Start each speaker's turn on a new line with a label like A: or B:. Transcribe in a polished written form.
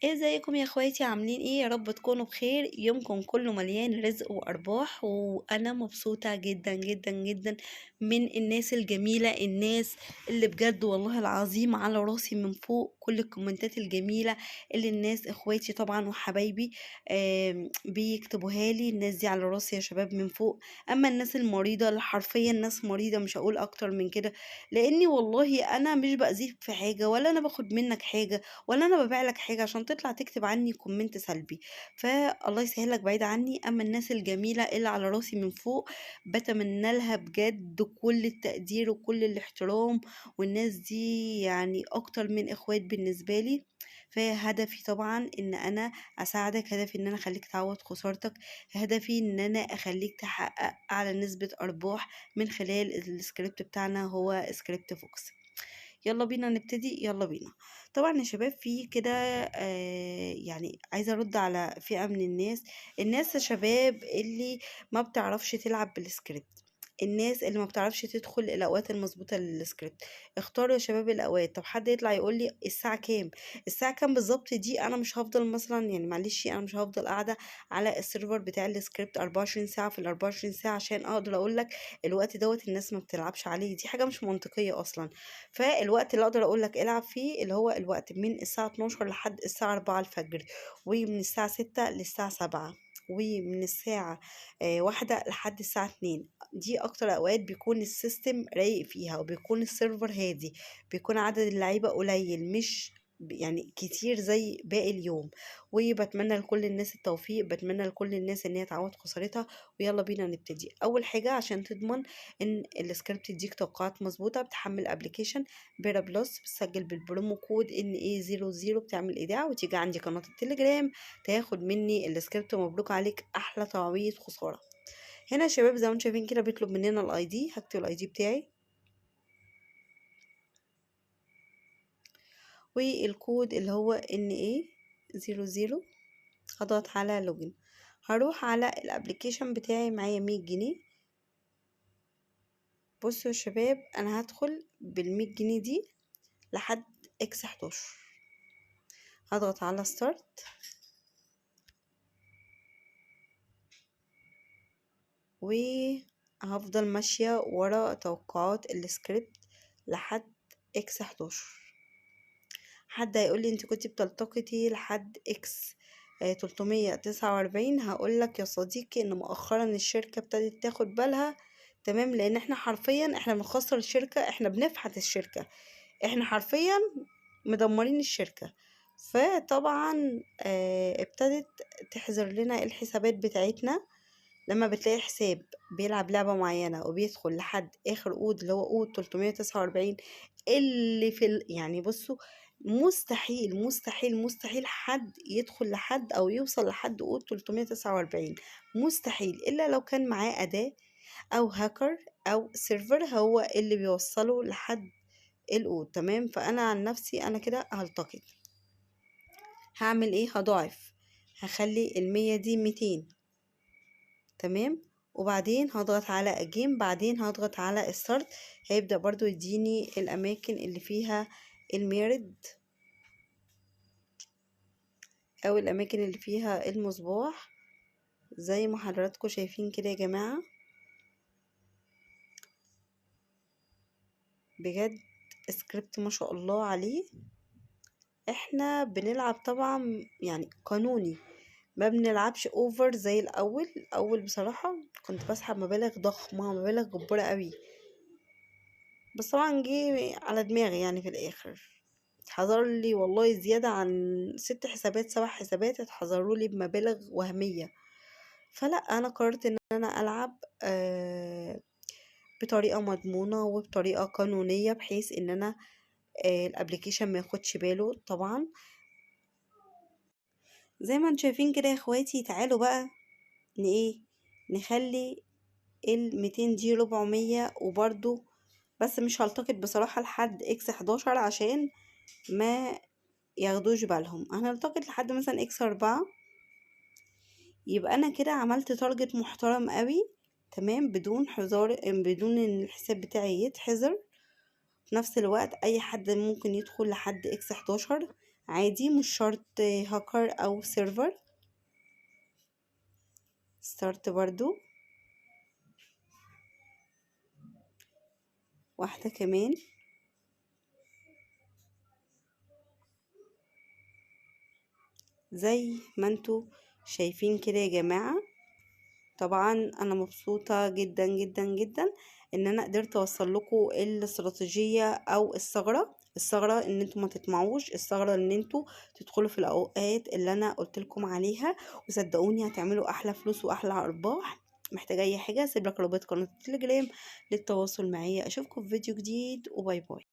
A: ازيكم يا اخواتي؟ عاملين ايه؟ يا رب تكونوا بخير. يومكم كله مليان رزق وارباح، وانا مبسوطة جدا جدا جدا من الناس الجميلة، الناس اللي بجد والله العظيم على راسي من فوق. كل الكومنتات الجميلة اللي الناس اخواتي طبعا وحبايبي بيكتبوها لي، الناس دي على راسي يا شباب من فوق. اما الناس المريضة اللي حرفيا ناس مريضة، مش هقول اكتر من كده، لاني والله انا مش باذيك في حاجة، ولا انا باخد منك حاجة، ولا انا ببيع لك حاجه عشان تطلع تكتب عني كومنت سلبي. فالله يسهلك بعيد عني. اما الناس الجميله اللي على راسي من فوق، بتمنى لها بجد كل التقدير وكل الاحترام، والناس دي يعني اكتر من اخوات بالنسبه لي. فهدفي طبعا ان انا اساعدك، هدفي ان انا اخليك تعوض خسارتك، هدفي ان انا اخليك تحقق اعلى نسبه ارباح من خلال السكريبت بتاعنا، هو سكريبت فوكس. يلا بينا نبتدي، يلا بينا. طبعا يا شباب في كده يعني عايزة ارد على فئة من الناس يا شباب اللي ما بتعرفش تلعب بالسكريبت، الناس اللي ما بتعرفش تدخل الاوقات المظبوطه للسكريبت. اختاروا يا شباب الاوقات. طب حد يطلع يقول لي الساعه كام؟ الساعه كام بالظبط؟ دي انا مش هفضل مثلا، يعني معلش انا مش هفضل قاعده على السيرفر بتاع السكريبت 24 ساعه في ال 24 ساعه عشان اقدر اقول لك الوقت دوت الناس ما بتلعبش عليه. دي حاجه مش منطقيه اصلا. فالوقت اللي اقدر اقول لك العب فيه اللي هو الوقت من الساعه 12 لحد الساعه 4 الفجر، ومن الساعه 6 للساعه 7، ومن الساعة 1 لحد الساعة 2. دي أكتر أوقات بيكون السيستم رايق فيها، وبيكون السيرفر هادي، بيكون عدد اللعيبة قليل، مش يعني كتير زي باقي اليوم. وبتمنى لكل الناس التوفيق، بتمنى لكل الناس ان هي تعوض خسارتها. ويلا بينا نبتدي. اول حاجة عشان تضمن ان السكريبت يديك توقعات مظبوطة، بتحمل ابلكيشن بيرا بلس، بتسجل بالبرومو كود NA00، بتعمل ايداع وتيجي عندي قناة التليجرام تاخد مني السكريبت. مبروك عليك، احلى تعويض خسارة. هنا يا شباب زي ما انتم شايفين كده بيطلب مننا الاي دي. هكتب الاي دي بتاعي والكود اللي هو NA00. هضغط على لوجن، هروح على الابليكيشن بتاعي، معايا 100 جنيه. بصوا يا شباب انا هدخل بال100 جنيه دي لحد X11. هضغط على ستارت وهفضل ماشية ورا توقعات السكريبت لحد X11. حد هيقول لي انت كنت بتلتقطي لحد X 349. هقولك يا صديقي ان مؤخرا الشركة ابتدت تاخد بالها، تمام، لان احنا حرفيا احنا بنخسر الشركة، احنا بنفحت الشركة، احنا حرفيا مدمرين الشركة. فطبعا ابتدت تحذر لنا الحسابات بتاعتنا. لما بتلاقي حساب بيلعب لعبة معينة وبيدخل لحد آخر قود اللي هو قود 349 اللي يعني بصوا، مستحيل مستحيل مستحيل حد يدخل لحد أو يوصل لحد قود 349، مستحيل، إلا لو كان معاه أداة أو هاكر أو سيرفر هو اللي بيوصله لحد القود. تمام. فأنا عن نفسي أنا كده هلتقط. هعمل إيه؟ هضاعف، هخلي 100 دي 200. تمام. وبعدين هضغط على اجين، بعدين هضغط على ستارت. هيبدأ برضو يديني الاماكن اللي فيها المارد او الاماكن اللي فيها المصباح زي ما حضراتكم شايفين كده يا جماعة. بجد سكريبت ما شاء الله عليه. احنا بنلعب طبعا يعني قانوني، ما بنلعبش اوفر زي الاول بصراحة كنت بسحب مبالغ ضخمة، مبالغ جبارة قوي، بس طبعا جه على دماغي يعني في الاخر. اتحذر لي والله زيادة عن 6 حسابات 7 حسابات، اتحذروا لي بمبالغ وهمية. فلا انا قررت ان انا العب بطريقة مضمونة وبطريقة قانونية، بحيث ان انا الابليكيشن ما ياخدش باله طبعا. زي ما انتم شايفين كده يا اخواتي. تعالوا بقى ايه، نخلي 200 دي 400 وبرضو، بس مش هلتقط بصراحة لحد X11 عشان ما ياخدوش بالهم. هنلتقط لحد مثلا X4. يبقى انا كده عملت تارجت محترم قوي، تمام، بدون حذار، بدون ان الحساب بتاعي يتحذر. في نفس الوقت اي حد ممكن يدخل لحد X11 عادي، مش شرط هاكر او سيرفر. ستارت برضو، واحدة كمان. زي ما انتوا شايفين كده يا جماعة، طبعا انا مبسوطة جدا جدا جدا ان انا قدرت اوصل لكم الاستراتيجية او الثغرة ان انتوا ما تطمعوش، الثغرة ان انتوا تدخلوا في الاوقات اللي انا قلت لكم عليها، وصدقوني هتعملوا احلى فلوس واحلى ارباح. محتاجة اي حاجة، سيب لك رابط قناة التليجرام للتواصل معي. اشوفكم في فيديو جديد، وباي باي.